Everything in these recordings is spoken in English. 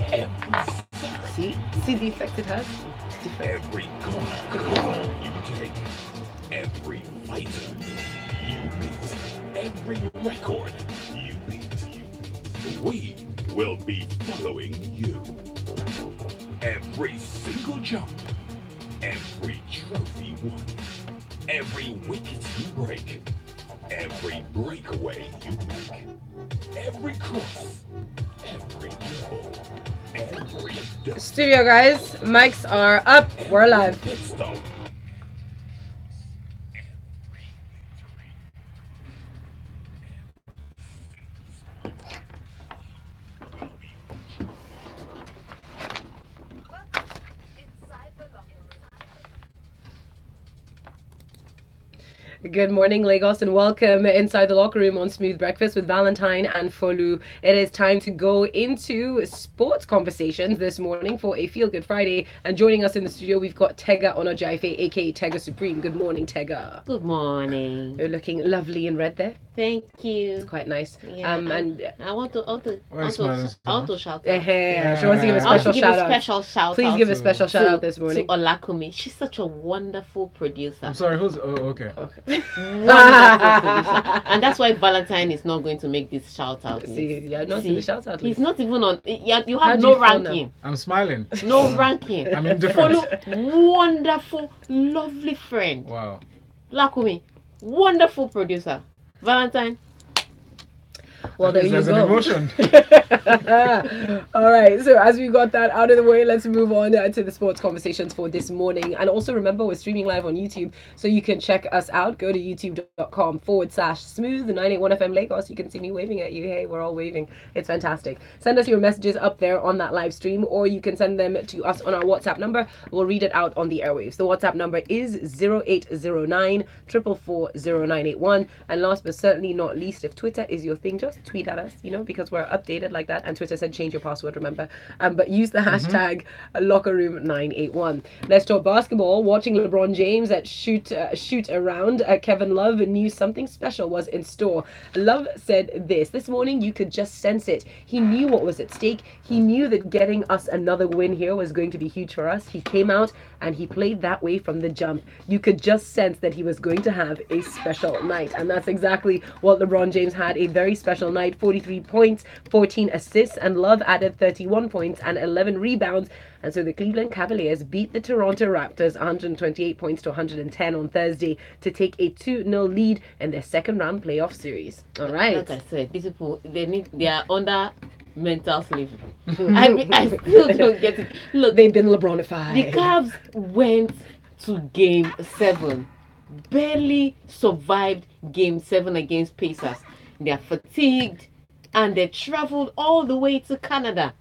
See the effect it has? Every corner you take, every fighter you meet, every record you beat, we will be following you. Every single jump, every trophy won, every wicket you break, every breakaway you make, every cross, every goal, every Studio guys, mics are up. We're live. pit stop. Good morning, Lagos, and welcome inside the locker room on Smooth Breakfast with Valentine and Folu. It is time to go into sports conversations this morning for a Feel Good Friday. And joining us in the studio, we've got Tega Onojaife, aka Tega Supreme. Good morning, Tega. Good morning. You're looking lovely in red there. Thank you. It's quite nice. Yeah, and I want to shout out. She wants to give a I want special to give shout a out. special shout Please out give a special shout out this to morning. Olakumi. She's such a wonderful producer. I'm sorry, who's... Oh, okay. Wonderful producer. And that's why Valentine is not going to make this shout out. See, yeah, not in the shout out. He's not even on. Yeah, you How have do you no feel ranking. I'm smiling. No ranking. I'm indifferent. Follow, wonderful, lovely friend. Wow. Lakumi, wonderful producer. Valentine. Well, there you There's go. an emotion. All right, so as we got that out of the way, let's move on to the sports conversations for this morning. And also remember, we're streaming live on YouTube, so you can check us out. Go to youtube.com/smooth981FM Lagos. You can see me waving at you. Hey, we're all waving. It's fantastic. Send us your messages up there on that live stream, or you can send them to us on our WhatsApp number. We'll read it out on the airwaves. The WhatsApp number is 0809 444 0981. And last but certainly not least, if Twitter is your thing, just tweet at us, because we're updated like that. And Twitter said change your password, remember. But use the hashtag LockerRoom981. Let's talk basketball. Watching LeBron James at shoot around, Kevin Love knew something special was in store. Love said this morning, you could just sense it. He knew what was at stake. He knew that getting us another win here was going to be huge for us. He came out and he played that way from the jump. You could just sense that he was going to have a special night. And that's exactly what LeBron James had, a very special night. 43 points, 14 assists, and Love added 31 points and 11 rebounds. And so the Cleveland Cavaliers beat the Toronto Raptors 128 points to 110 on Thursday to take a 2-0 lead in their second round playoff series. All right. Like I said, these people, they are under mental slavery. I still don't get it. Look, They've been LeBronified. the Cavs went to game 7, barely survived game 7 against Pacers. They are fatigued, and they traveled all the way to Canada,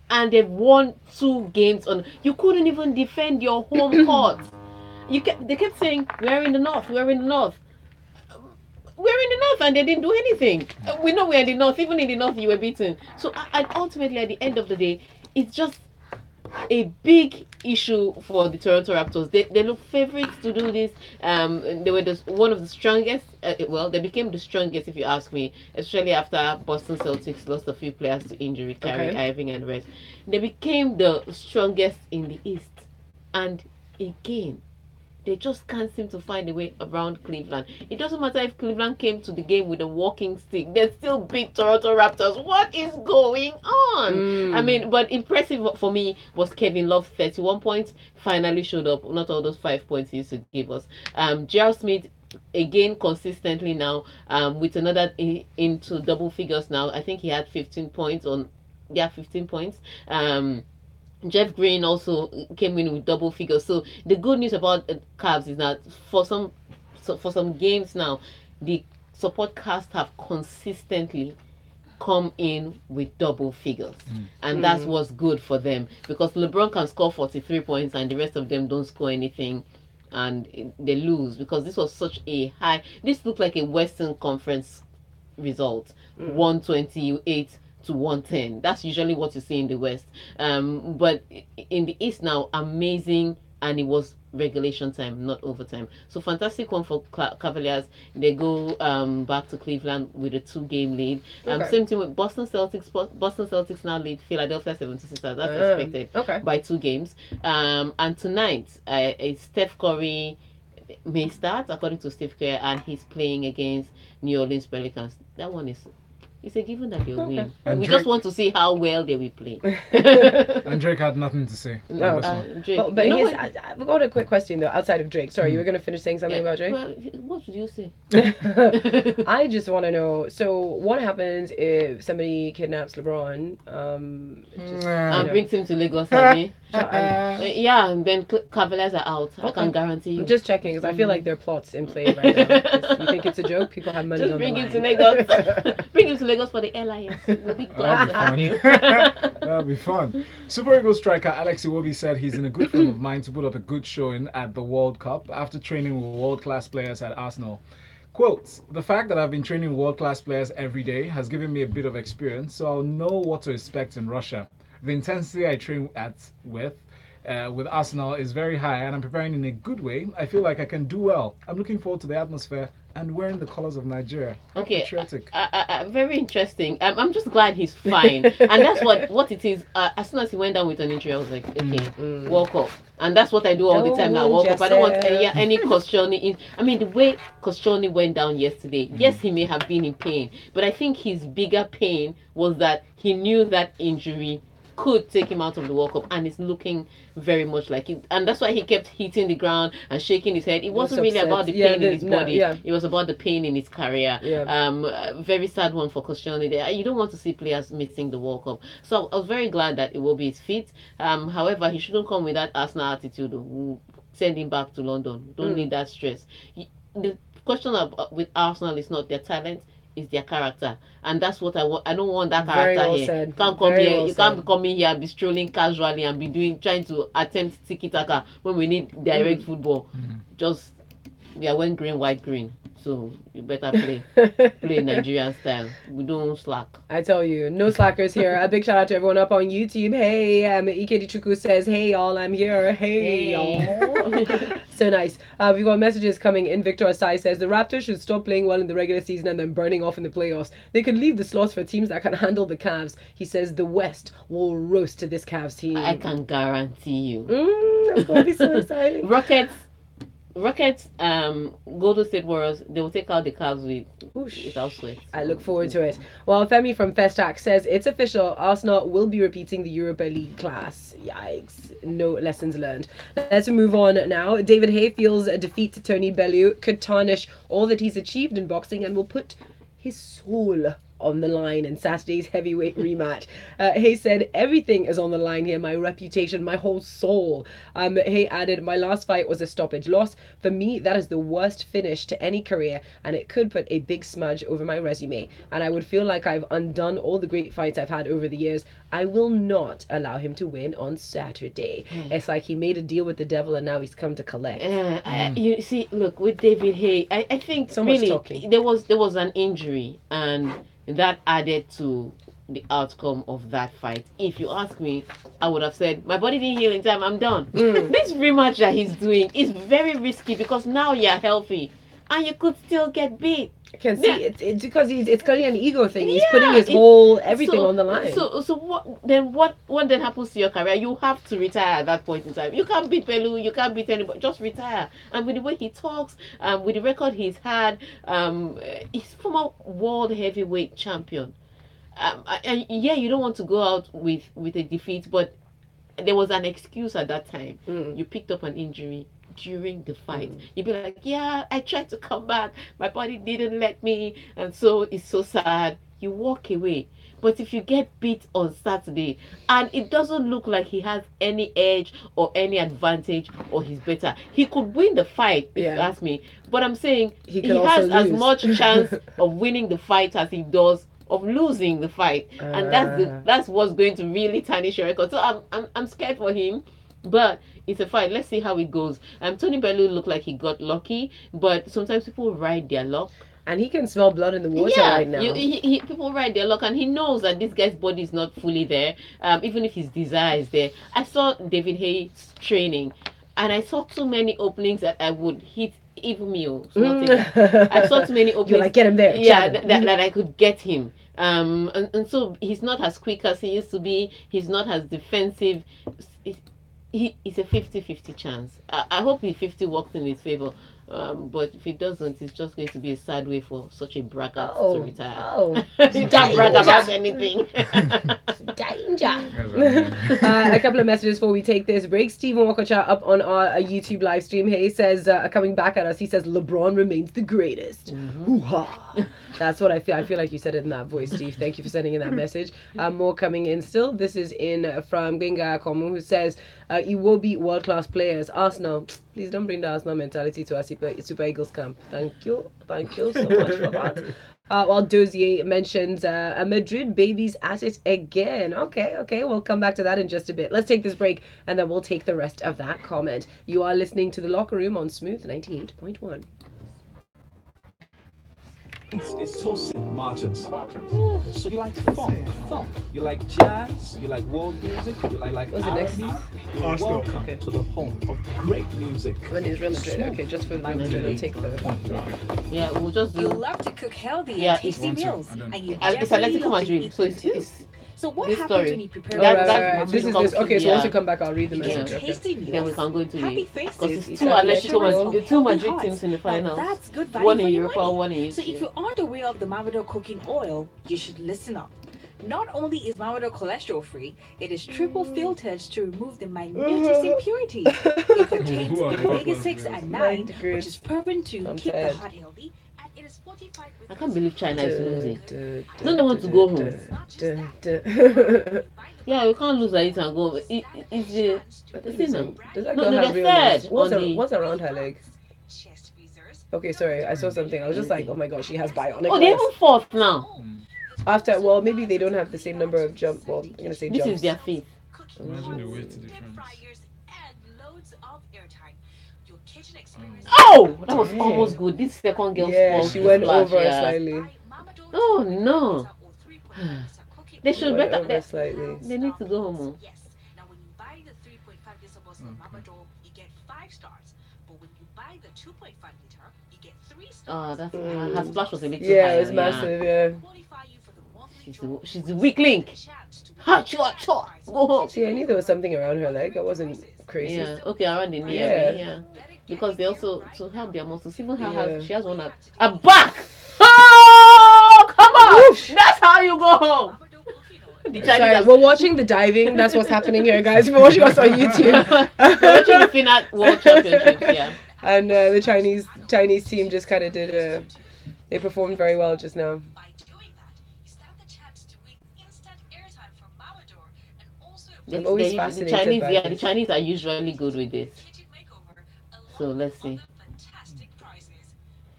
and they've won 2 games on. You couldn't even defend your home court. They kept saying, we're in the north, we're in the north. We're in the north, and they didn't do anything. We know we're in the north. Even in the north, you were beaten. So, and ultimately, at the end of the day, it's just a big issue for the Toronto Raptors. They look favorites to do this. They were one of the strongest. They became the strongest, if you ask me, especially after Boston Celtics lost a few players to injury, Kyrie Irving and rest. They became the strongest in the East, and again, they just can't seem to find a way around Cleveland. It doesn't matter if Cleveland came to the game with a walking stick. They still beat Toronto Raptors. What is going on? I mean, but impressive for me was Kevin Love, 31 points. Finally showed up. Not all those 5 points he used to give us. J.R. Smith, again, consistently now, with another into double figures now. I think he had 15 points. Jeff Green also came in with double figures. So the good news about Cavs is that for some games now, the support cast have consistently come in with double figures, and that's what's good for them, because LeBron can score 43 points and the rest of them don't score anything, and they lose, because this was such a high. This looked like a Western Conference result, 128 to 110. That's usually what you see in the West. But in the East now, amazing, and it was regulation time, not overtime. So fantastic one for Cavaliers. They go back to Cleveland with a 2-game lead. Okay. Same thing with Boston Celtics. Boston Celtics now lead Philadelphia 76ers. That's expected Okay. by 2 games. And tonight, Steph Curry may start according to Steve Kerr, and he's playing against New Orleans Pelicans. That one is. It's a given that they'll win. And We Drake- just want to see how well they will play. And Drake had nothing to say. on No. this one. Drake, But you know here's, what- I've got a quick question though. Outside of Drake, sorry, you were gonna finish saying something about Drake. Well, what did you say? I just want to know. So, what happens if somebody kidnaps LeBron? And brings him to Lagos, Abby. Yeah, and then Cavaliers are out. I can guarantee you. I'm just checking because I feel like there are plots in play right now. You think it's a joke? People have money Just on bring the him line. to Lagos. Bring him to Lagos for the LIS. We'll be glad to have you. That'll be fun. Super Eagles striker Alex Iwobi said he's in a good frame of mind to put up a good showing at the World Cup after training with world-class players at Arsenal. Quote, the fact that I've been training world-class players every day has given me a bit of experience, so I'll know what to expect in Russia. The intensity I train with Arsenal is very high, and I'm preparing in a good way. I feel like I can do well. I'm looking forward to the atmosphere and wearing the colours of Nigeria. Okay, Patriotic. very interesting. I'm just glad he's fine, and that's what it is. As soon as he went down with an injury, I was like, okay, walk off. And that's what I do all the time now. Walk off. I don't want any Koscielny. I mean, the way Koscielny went down yesterday, yes, he may have been in pain, but I think his bigger pain was that he knew that injury could take him out of the World Cup, and it's looking very much like it. And that's why he kept hitting the ground and shaking his head. It wasn't really about the pain in his body. It was about the pain in his career. Very sad one for Koscielny there. You don't want to see players missing the World Cup. So I was very glad that Iwobi is fit. However, he shouldn't come with that Arsenal attitude. We'll send him back to London. Don't need that stress. The question with Arsenal is not their talent, is their character, and that's what I want. I don't want that character here. You can't come here. You can't be coming here and be strolling casually and be trying to attempt tiki taka when we need direct football. Just when green, white, green. So you better play Nigerian style. We don't slack. I tell you, no slackers here. A big shout out to everyone up on YouTube. Hey, Ikedi Chuku says, hey y'all, I'm here. Hey y'all. So nice. We've got messages coming in. Victor Asai says the Raptors should stop playing well in the regular season and then burning off in the playoffs. They could leave the slots for teams that can handle the Cavs. He says the West will roast this Cavs team. I can guarantee you. That's going to be so exciting. Rockets, Golden State Warriors, they will take out the Cavs without sweat. I look forward to it. Well, Femi from Festac says it's official. Arsenal will be repeating the Europa League class. Yikes. No lessons learned. Let's move on now. David Haye feels a defeat to Tony Bellew could tarnish all that he's achieved in boxing and will put his soul on the line in Saturday's heavyweight rematch. Haye said, everything is on the line here, my reputation, my whole soul. Haye added, my last fight was a stoppage loss. For me, that is the worst finish to any career, and it could put a big smudge over my resume. And I would feel like I've undone all the great fights I've had over the years. I will not allow him to win on Saturday. It's like he made a deal with the devil and now he's come to collect. You see, look, with David Haye, I think So much really talking. there was an injury, and that added to the outcome of that fight. If you ask me, I would have said, my body didn't heal in time, I'm done. This rematch that he's doing is very risky because now you're healthy and you could still get beat. I can see it's because it's clearly an ego thing. He's putting his whole everything on the line. So what then happens to your career? You have to retire at that point in time. You can't beat Pelu, you can't beat anybody. Just retire. And with the way he talks, with the record he's had, he's former world heavyweight champion. And you don't want to go out with a defeat, but there was an excuse at that time. You picked up an injury during the fight. You'd be like, yeah, I tried to come back, my body didn't let me, and so it's so sad. You walk away. But if you get beat on Saturday and it doesn't look like he has any edge or any advantage or he's better, he could win the fight, if you ask me. But I'm saying he has as much chance of winning the fight as he does of losing the fight, and that's what's going to really tarnish your record. So I'm scared for him, but it's a fight. Let's see how it goes. Tony Bellew looked like he got lucky, but sometimes people ride their luck. And he can smell blood in the water right now. People ride their luck, and he knows that this guy's body is not fully there, even if his desire is there. I saw David Haye training. and I saw too many openings that I would hit even me. I saw too many openings. You're like, get him there. Yeah, that I could get him. And so he's not as quick as he used to be. He's not as defensive. It's a 50-50 chance. I hope the 50 works in his favor. But if it doesn't, it's just going to be a sad way for such a braggart to retire. You can't brag about anything. Danger. A couple of messages before we take this break. Stephen Wakocha up on our YouTube live stream. He says, coming back at us, he says, LeBron remains the greatest. Hoo-ha. That's what I feel. I feel like you said it in that voice, Steve. Thank you for sending in that message. More coming in still. This is in from Genga Akomu, who says, Iwobi world-class players. Arsenal, please don't bring the Arsenal mentality to our Super Eagles camp. Thank you so much for that. While Dozier mentions Madrid babies at it again. Okay, we'll come back to that in just a bit. Let's take this break and then we'll take the rest of that comment. You are listening to The Locker Room on Smooth 98.1. It's so St. Martin's. So you like funk, you like jazz, you like world music, you like What's the next? You're welcome to the home of great music. When is Real Madrid? Okay, just for Real Madrid, I'll take the... Yeah, we'll just do... You love to cook healthy Yeah, and tasty meals. And you it's definitely Atletico love to Madrid, eat so good too. it's So what this happens story. when you prepare That- This is this. Okay, so once you come back, I'll read the message. Yeah. Okay. tasty meals? then we can go into Happy the... faces. Because it's It's two Atletico two Madrid Hearts. teams in the Now, finals. that's good value One for in your Europa, money. one in So if Asia. you aren't aware of the Mamador cooking oil, you should listen up. Not only is Mamador cholesterol free, it is triple filtered to remove the minutest impurities. It contains omega-6 and 9, which is proven to I'm keep tired. the heart healthy, and it is fortified with... I can't believe China is losing. Don't they want to go home? Yeah, we can't lose like it and go. It's the... Does that No, girl have they're real third legs? on the... What's around her leg? Okay, sorry, I saw something. I was just like, oh my gosh, she has bionic Oh, they're legs. even fourth now. After, well, maybe they don't have the same number of jump. Well, I'm gonna say This jumps. is their fifth. Imagine the weight difference. Oh, that was almost good. This second girl Yeah, spoiled she the went splash, over yeah. slightly. Oh no. They should Went better. over slightly. They need to go home. Yes. Now, when you buy the 3.5 decibels of Mamador, you get 5 stars. But when you buy the 2.5 liter, you get 3 stars. Oh, that's her splash was a little Yeah, higher. it was massive. Yeah. Qualify you for the monthly She's the weak link. Go home. See, I knew there was something around her leg. That wasn't crazy. Yeah. Okay, around the knee. Yeah. Yeah. Because they also to help their muscles. Even her Yeah. she has one at back. Oh, come on! That's how you go home. The Chinese Sorry, are we're watching the diving. That's what's happening here, guys. We're watching us on YouTube. watching the Finat World Championships. Yeah. And the Chinese team just kind of did. They performed very well just now. By doing that, you stand the chance to win instant airtime from Mamador and also I'm always the fascinated Chinese, by yeah, this. the Chinese are usually good with this. kitchen makeover So along let's with see. other fantastic prizes.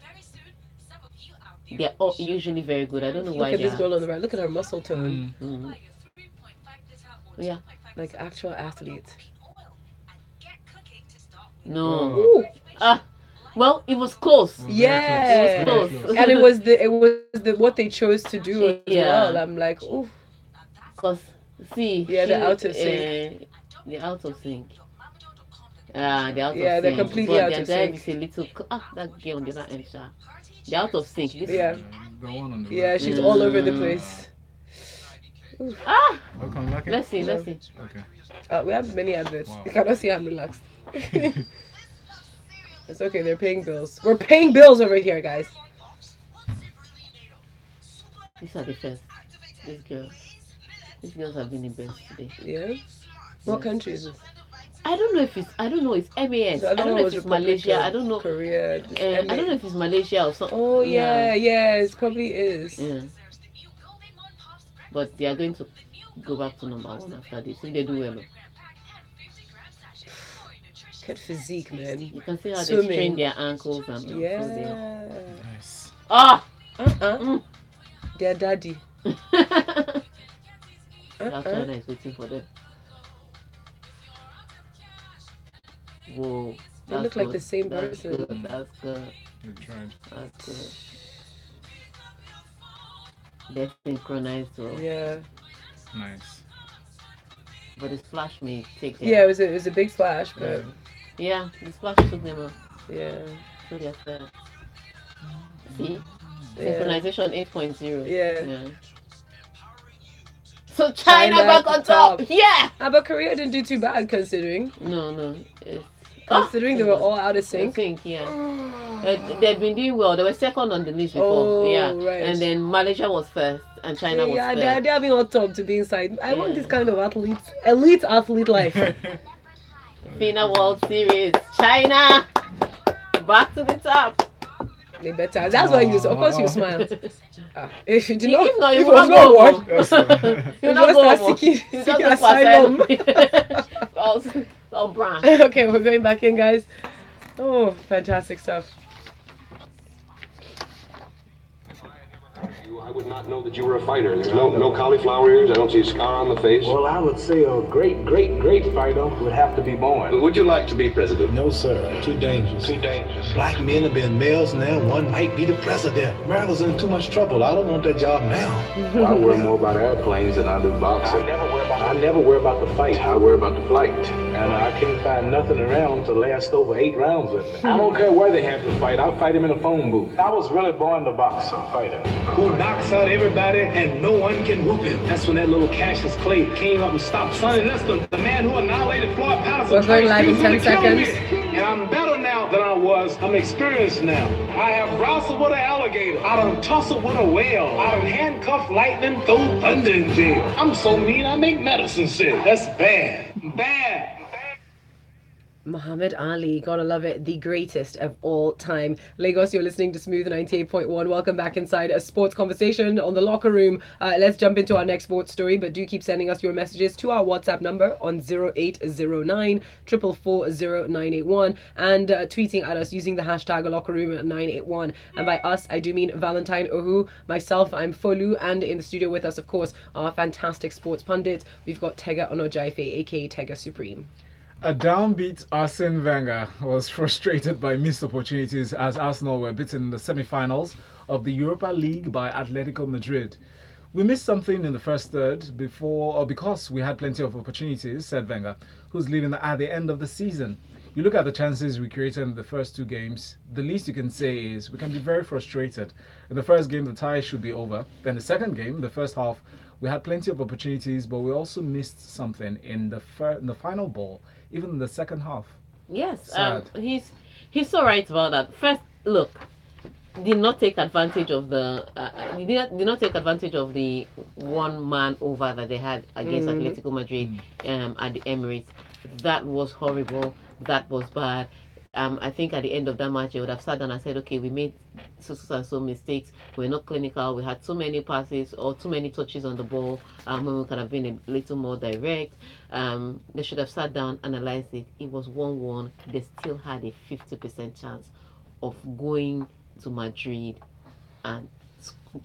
Very soon, some of you out there They're all usually very good. I don't know Look why at they this are. girl on the right. Look at her muscle tone. Mm. buy a 3.5 liter or Yeah. 2.5 Like liter actual Mamador athletes. cooking oil and get cooking to start with. No. Ooh. Well, it was close. Yeah. It was close. And it was the what they chose to do as Yeah. well. I'm like, ooh. Cause see, Yeah, they're out of sync. They're out of sync. They're out of Yeah, sync. they're completely but out their of drive sync. is a little. That girl on the other end, sha. They're out of sync. This Yeah. The one on the Yeah, right. she's all over the place. Welcome, Lucky. Let's see. Let's see. Okay. We have many adverts. Wow. You cannot see I'm relaxed. It's okay, they're paying bills. We're paying bills over here, guys. These are the first. These girls. These girls have been the best today. Yeah? What country is this? I don't know if it's. I don't know. It's MAS. The I other don't one know if was it's Republic Malaysia. of I don't know. Korea. I don't know if it's Malaysia or something. Oh, yeah, it probably is. Yeah. But they are going to go back to number 1 after this. If they do well. Good physique, man. You can see how they Swimming. strain their ankles and so they Yeah. Nice. ah. Their daddy. That China is waiting for them. Whoa. They look like the same That's person. good. That's good. They tried. That's good. They're synchronized well. Yeah. Nice. But the splash may take Yeah, it was a big splash, but Yeah, the splash took them up. Yeah. So they're third. See? Yeah. Synchronization 8.0. Yeah. Yeah. So China China back at on the top. top. Yeah. But Korea didn't do too bad considering. No. It's, Considering they were all out of I sync. think, yeah. They'd been doing well. They were second on the list before. Oh, yeah. right. And then Malaysia was first and China was Yeah, third. they're having on top to be inside. I want Yeah. this kind of athletes, elite athlete life. FINA World Series. China. Back to the top. They better. That's why you. Of course, you smiled. If you did not, If not, you if it will was not not go what, home. Yes, You you not just go start home. seeking You seeking just asylum. all brown. Okay, we're going back in, guys. Oh, fantastic stuff. I would not know that you were a fighter. There's no cauliflower ears. I don't see a scar on the face. Well, I would say a great fighter would have to be born. Would you like to be president? No, sir. Too dangerous. Too dangerous. Black men have been males now. One might be the president. America's in too much trouble. I don't want that job now. I worry more about airplanes than I do boxing. I never worry about the fight. I worry about the flight. And I can't find nothing around to last over 8 rounds with me. I don't care where they have to fight. I'll fight him in a phone booth. I was really born to box, a fighter. Who knocks out everybody and no one can whoop him. That's when that little Cassius Clay came up and stopped Sonny Liston, the man who annihilated Floyd Patterson. We're going live in 10 seconds. And I'm better now than I was. I'm experienced now. I have wrestled with an alligator. I done tussled with a whale. I done handcuffed lightning, throw thunder in jail. I'm so mean I make medicine sick. That's bad. Bad. Muhammad Ali, gotta love it, the greatest of all time. Lagos, you're listening to Smooth 98.1. Welcome back inside a sports conversation on the locker room. Let's jump into our next sports story, but do keep sending us your messages to our WhatsApp number on 0809 444 0981 and tweeting at us using the hashtag locker room 981. And by us, I do mean Valentine Ohu, myself, I'm Folu, and in the studio with us, of course, our fantastic sports pundits. We've got Tega Onojaife, aka Tega Supreme. A downbeat Arsene Wenger was frustrated by missed opportunities as Arsenal were beaten in the semi-finals of the Europa League by Atletico Madrid. We missed something in the first third because we had plenty of opportunities, said Wenger, who's leaving at the end of the season. You look at the chances we created in the first 2 games, the least you can say is we can be very frustrated. In the first game, the tie should be over. Then the second game, the first half, we had plenty of opportunities, but we also missed something in the final ball, even in the second half. Yes, Sad. he's so right about that. First, look, did not take advantage of the did not take advantage of the 1-man over that they had against Atletico Madrid at the Emirates. That was horrible. That was bad. I think at the end of that match, they would have sat down and said, okay, we made so mistakes. We're not clinical. We had too many passes or too many touches on the ball when we could have been a little more direct. They should have sat down, analyzed it. It was 1-1. They still had a 50% chance of going to Madrid and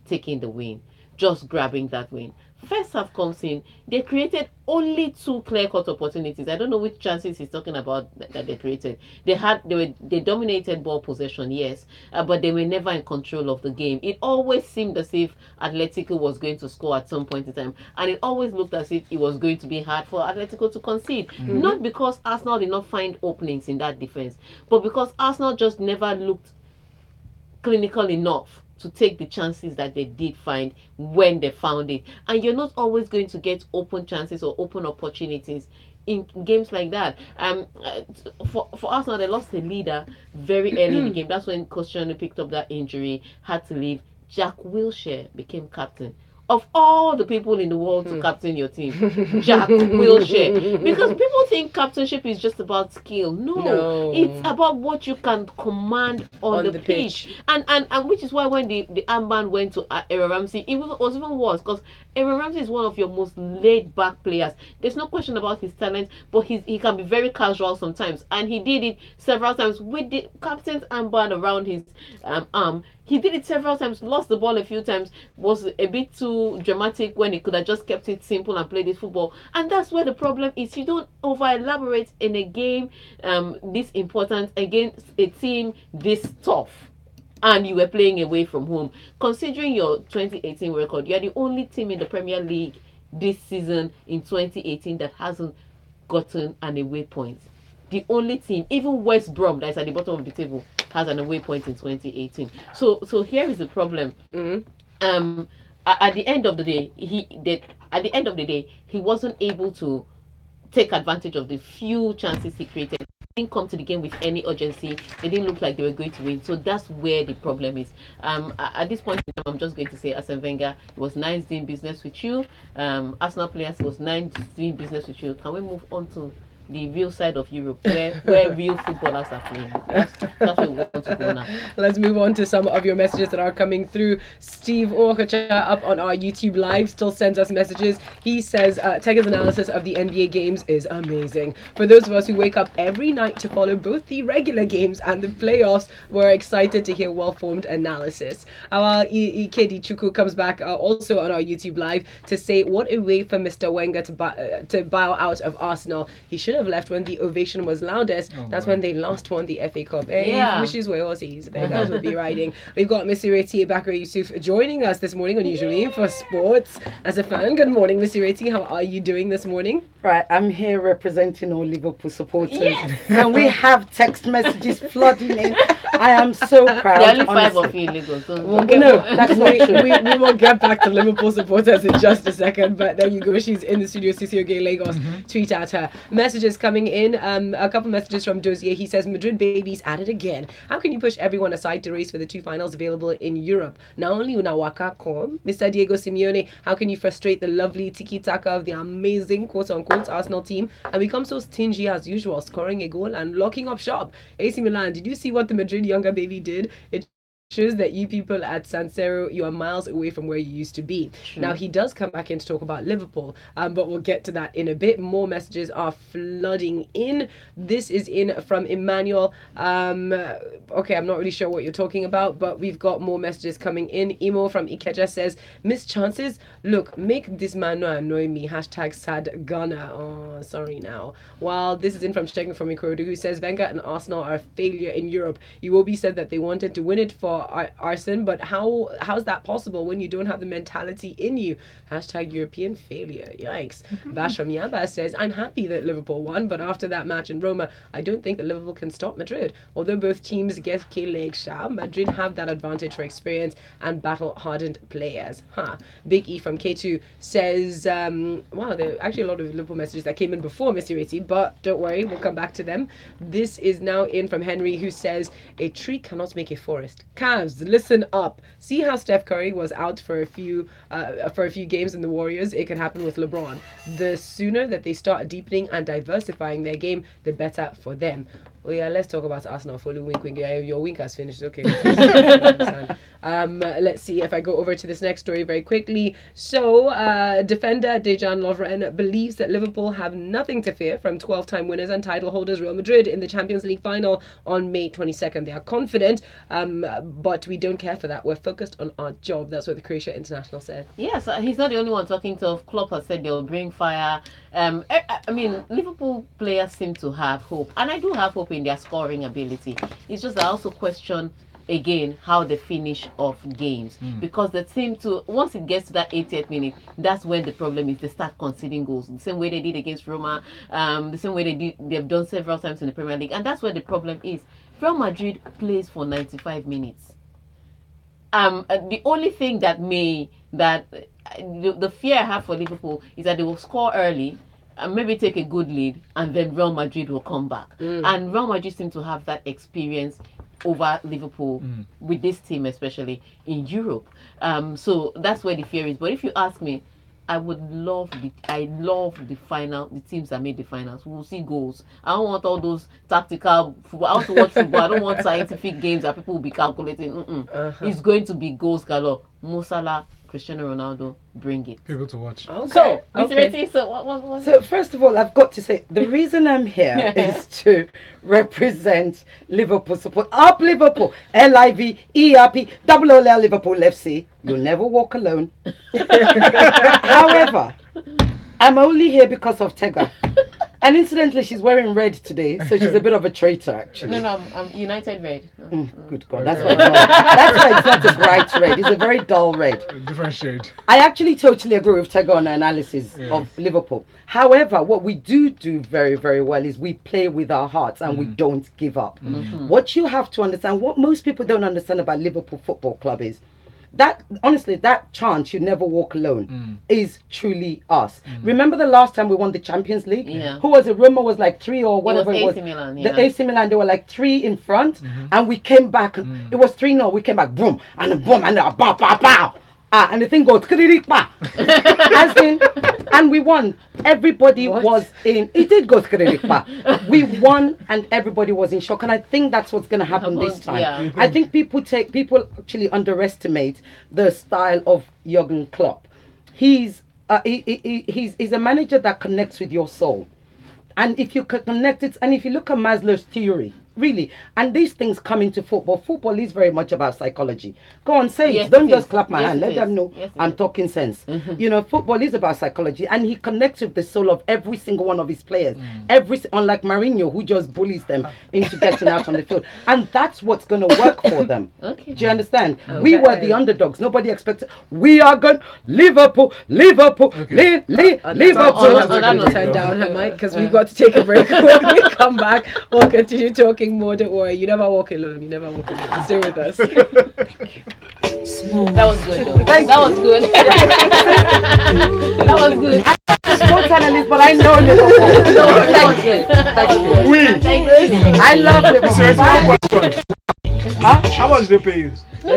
taking the win, just grabbing that win. First half comes in, they created only 2 clear-cut opportunities. I don't know which chances he's talking about that they created. They dominated ball possession, yes, but they were never in control of the game. It always seemed as if Atletico was going to score at some point in time, and it always looked as if it was going to be hard for Atletico to concede. Not because Arsenal did not find openings in that defense, but because Arsenal just never looked clinical enough to take the chances that they did find when they found it. And you're not always going to get open chances or open opportunities in games like that. For Arsenal, they lost the leader very early in the game. That's when Cristiano picked up that injury, had to leave. Jack Wilshere became captain. Of all the people in the world to captain your team, Jack Wilshere. Because people think captainship is just about skill. No. It's about what you can command on the pitch. And which is why when the armband went to Aaron Ramsey, it was even worse because Aaron Ramsey is one of your most laid-back players. There's no question about his talent, but he can be very casual sometimes. And he did it several times with the captain's armband around his arm. He did it several times, lost the ball a few times, was a bit too dramatic when he could have just kept it simple and played his football. And that's where the problem is. You don't over-elaborate in a game this important against a team this tough. And you were playing away from home. Considering your 2018 record, you're the only team in the Premier League this season in 2018 that hasn't gotten an away point. the only team, even West Brom, that is at the bottom of the table, has an away point in 2018. So here is the problem. At the end of the day, he wasn't able to take advantage of the few chances he created. He didn't come to the game with any urgency. They didn't look like they were going to win. So that's where the problem is. At this point in time, I'm just going to say, Arsene Wenger, it was nice doing business with you. Arsenal players, it was nice doing business with you. Can we move on to the real side of Europe, where real footballers are playing? That's where we want to go now. Let's move on to some of your messages that are coming through. Steve Orkacha up on our YouTube live still sends us messages. He says Tega's analysis of the NBA games is amazing. For those of us who wake up every night to follow both the regular games and the playoffs, we're excited to hear well-formed analysis. Our Ikedi Chuku comes back also on our YouTube live to say, what a way for Mr. Wenger to bow out of Arsenal. He should have left when the ovation was loudest. That's when they last won the FA Cup. Wishes were horses. Beggars would be riding. We've got Miss Ireti Bakari Yusuf joining us this morning, unusually, for sports as a fan. Good morning, Miss Ireti. How are you doing this morning? Right, I'm here representing all Liverpool supporters. Yes. And we have text messages flooding in. I am so proud. There are only 5 of you in Lagos. That's not true. We will get back to Liverpool supporters in just a second, but there you go. She's in the studio. Sisioge Lagos. Tweet at her. Messages coming in. A couple messages from Dozier. He says, Madrid babies at it again. How can you push everyone aside to race for the 2 finals available in Europe? Not only Unawaka Kom, Mr. Diego Simeone, how can you frustrate the lovely tiki-taka of the amazing quote-unquote Arsenal team and become so stingy as usual, scoring a goal and locking up shop? AC Milan, did you see what the Madrid younger baby did? It shows that you people at San Siro, you are miles away from where you used to be. True. Now, he does come back in to talk about Liverpool, but we'll get to that in a bit. More messages are flooding in. This is in from Emmanuel. Okay, I'm not really sure what you're talking about, but we've got more messages coming in. Imo from Ikeja says, missed chances? Look, make this man not annoy me. Hashtag sad Ghana. Oh, sorry now. While this is in from Shegun from Ikorodu, who says, Wenger and Arsenal are a failure in Europe. Iwobi said that they wanted to win it for Arsene, but how's that possible when you don't have the mentality in you? Hashtag European failure. Yikes. Basham Yaba says, I'm happy that Liverpool won, but after that match in Roma, I don't think that Liverpool can stop Madrid. Although both teams get Madrid have that advantage for experience and battle-hardened players. Big E from K2 says, wow, there are actually a lot of Liverpool messages that came in before Mr. Riti, but don't worry, we'll come back to them. This is now in from Henry, who says, a tree cannot make a forest. Cavs, listen up. See how Steph Curry was out for a few games in the Warriors? It can happen with LeBron. The sooner that they start deepening and diversifying their game, the better for them. Oh yeah, let's talk about Arsenal. Folu wink. Yeah, your wink has finished. Okay. Let's see if I go over to this next story very quickly. So, defender Dejan Lovren believes that Liverpool have nothing to fear from 12-time winners and title holders Real Madrid in the Champions League final on May 22nd. They are confident, but we don't care for that. We're focused on our job. That's what the Croatia international said. Yes, he's not the only one talking to. Klopp has said they'll bring fire. I mean, Liverpool players seem to have hope, and I do have hope in their scoring ability. It's just I also question again how they finish off games, because they seem to, once it gets to that 80th minute, that's when the problem is. They start conceding goals the same way they did against Roma, the same way they've done several times in the Premier League, and that's where the problem is. Real Madrid plays for 95 minutes. The only thing that the fear I have for Liverpool is that they will score early and maybe take a good lead, and then Real Madrid will come back. And Real Madrid seem to have that experience over Liverpool with this team, especially in Europe. So that's where the fear is. But if you ask me, I love the final, the teams that made the finals. We'll see goals. I don't want all those tactical football. I want to watch football. I don't want scientific games that people will be calculating. It's going to be goals galore. Mo Salah, Cristiano Ronaldo, bring it. People to watch. Okay. So first of all, I've got to say, the reason I'm here is to represent Liverpool support. Up Liverpool! LIVERP, double O Liverpool FC. You'll never walk alone. However, I'm only here because of Tega. And incidentally, she's wearing red today, so she's a bit of a traitor, actually. No, I'm United Red. Good God, that's why. That's why it's not a bright red. It's a very dull red. Different shade. I actually totally agree with Tega on the analysis of Liverpool. However, what we do very, very well is we play with our hearts and we don't give up. What you have to understand, what most people don't understand about Liverpool Football Club is that, honestly, that chant, "you never walk alone," is truly us. Remember the last time we won the Champions League? Yeah. Who was it? Roma was like 3 or whatever it was. AC Milan, The yeah. AC Milan, they were like 3 in front, and we came back. It was 3-0. We came back, boom, and bow, bow, bow. And the thing goes, as in, and we won. Everybody was in. It did go, we won, and everybody was in shock. And I think that's what's going to happen this time. Yeah. I think people actually underestimate the style of Jurgen Klopp. He's a manager that connects with your soul. And if you can connect it, and if you look at Maslow's theory, really, and these things come into football. Football is very much about psychology. Go on, say Yes, it. Don't it just is. clap my Yes, hand. it Let them is. know Yes, it I'm is. talking sense. You know, football is about psychology, and he connects with the soul of every single one of his players. Unlike Mourinho, who just bullies them into getting out on the field, and that's what's going to work for them. Okay. Do you understand? We were the underdogs. Nobody expected. We are going Liverpool. Liverpool. I'm turn down her mic because we've got to take a break. When we come back, we'll continue talking more. Don't worry, you never walk alone. You never walk alone. Stay with us. That was good. That was good. That was good. Sports analyst, but I know Liverpool. That was good. Thank you. I love Liverpool. How much they pay you? No,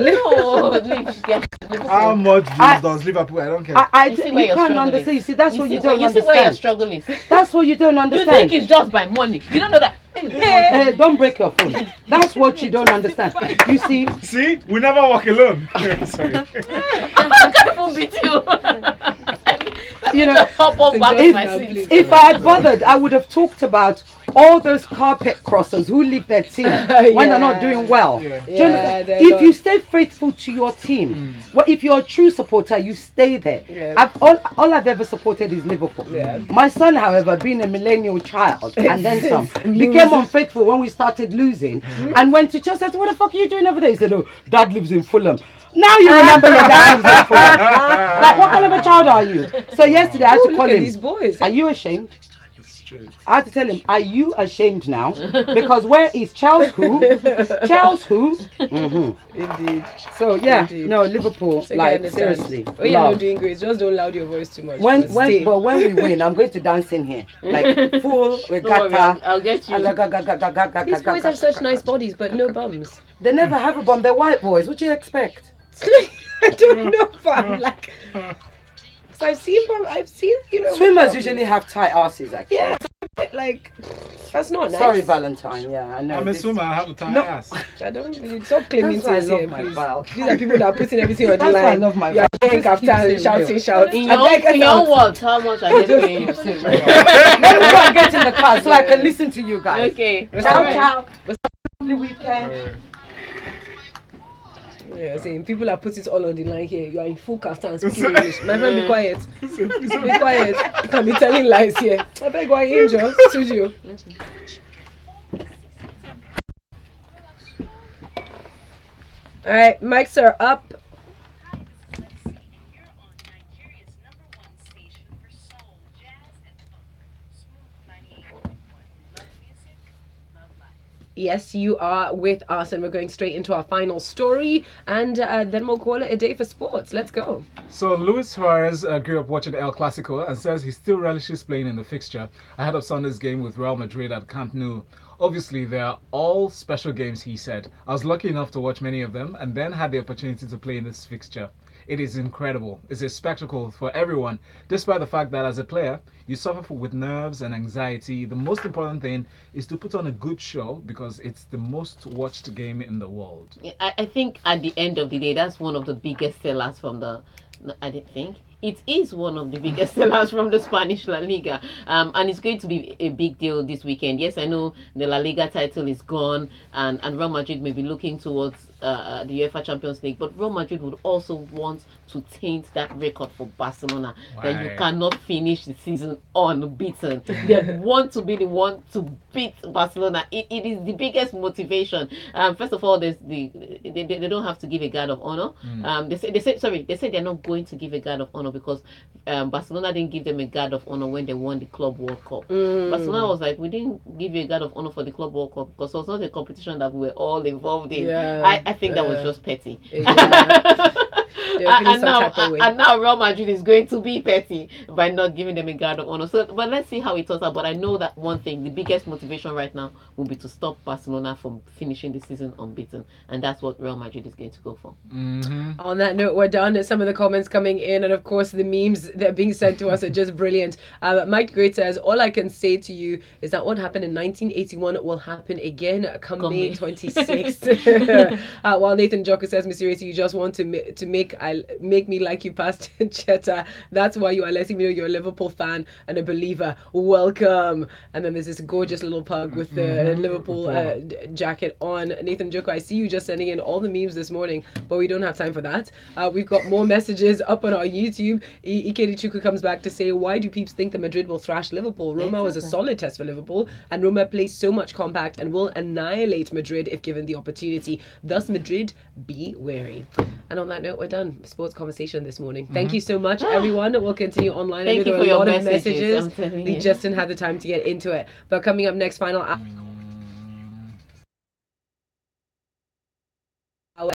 How much does Liverpool? I don't care. You see You where you're can't struggling. understand. You see, that's what you don't You see where you're understand. struggling. That's what you don't You think understand. it's just by money. You don't know that. Hey, don't break your phone. That's what you don't understand. You see, See, we never walk alone. Sorry. Careful with you. you know, Hop up back in my If- seat. if I had bothered, I would have talked about all those carpet crossers who leave their team when they're not doing well. Yeah. Do you understand? they're If not- you stay faithful to your team, well, if you're a true supporter, you stay there. Yeah. All I've ever supported is Liverpool. Yeah. My son, however, being a millennial child and then some, became unfaithful when we started losing and went to Chelsea. I said, "What the fuck are you doing over there?" He said, "Oh, Dad lives in Fulham." Now you remember your dad lives in Fulham. Like, what kind of a child are you? So yesterday I had to Look call at him. these boys. Are you ashamed? I had to tell him, "Are you ashamed now? Because where is Charles who? Charles who?" Indeed. So yeah, Indeed. no, Liverpool, So I like understand. seriously. When you're love. not doing great, just don't loud your voice too much. When Just stay. when we win, I'm going to dance in here like full Don't worry, regatta. I'll get you. These boys have such nice bodies, but no bums. They never have a bomb. They're white boys. What do you expect? I don't know, fam. Like, so I've seen, you know, Swimmers usually have tight asses. Actually. yeah, like, that's not nice. Sorry, Valentine. Yeah, I know. I'm a this- swimmer. I have a tight No. ass. I don't really stop claiming That's why I things love here, my please. Val. These are people that are putting everything on the That's why I line. love my You're Val. wearing Just keep kaftan, saying shouting, real. shout. In I your, beg us in your out. words, how much are they paying you? Let me go and get in the car so I can listen to you guys. Okay. Ciao, ciao. Lovely weekend. Yeah, saying people are putting it all on the line here. You are in full kaftan speaking English. My friend, be quiet. Be quiet. You can be telling lies here. I beg why Angel studio. All right, mics are up. Yes, you are with us, and we're going straight into our final story, and then we'll call it a day for sports. Let's go. So Luis Suarez grew up watching El Clasico and says he still relishes playing in the fixture ahead of Sunday's game with Real Madrid at Camp Nou. Obviously, they are all special games, he said. I was lucky enough to watch many of them and then had the opportunity to play in this fixture. It is incredible. It's a spectacle for everyone, despite the fact that as a player, you suffer with nerves and anxiety. The most important thing is to put on a good show because it's the most watched game in the world. I think at the end of the day, that's one of the biggest sellers from the. I didn't think it is one of the biggest sellers from the Spanish La Liga, and it's going to be a big deal this weekend. Yes, I know the La Liga title is gone, and Real Madrid may be looking towards the UEFA Champions League, but Real Madrid would also want to taint that record for Barcelona, that you Why? cannot finish the season unbeaten. They want to be the one to beat Barcelona. It is the biggest motivation. First of all, they don't have to give a guard of honor. They say they're not going to give a guard of honor because Barcelona didn't give them a guard of honor when they won the Club World Cup. Barcelona was like, we didn't give you a guard of honor for the Club World Cup because it was not a competition that we were all involved in. I think that was just petty. And now Real Madrid is going to be petty by not giving them a guard of honor. So, but let's see how it turns out. But I know that one thing, the biggest motivation right now will be to stop Barcelona from finishing the season unbeaten, and that's what Real Madrid is going to go for. On that note, we're done. Some of the comments coming in, and of course the memes that are being sent to us are just brilliant. Mike Great says, all I can say to you is that what happened in 1981 will happen again come May 26th. While Nathan Jocko says, Miss Irisi, you just want to make me like you past Cheta. That's why you are letting me know you're a Liverpool fan and a believer. Welcome. And then there's this gorgeous little pug with the Liverpool jacket on. Nathan Jocko, I see you just sending in all the memes this morning, but we don't have time for that. We've got more messages up on our YouTube. Ikedi Chuku comes back to say, why do peeps think that Madrid will thrash Liverpool? Roma was a solid test for Liverpool, and Roma plays so much compact and will annihilate Madrid if given the opportunity. Thus, Madrid, be wary. And on that note, we're done. Sports conversation this morning. Thank you so much, everyone. We'll continue online. Thank you there for were a your lot of messages. messages. We just didn't have the time to get into it. But coming up next, final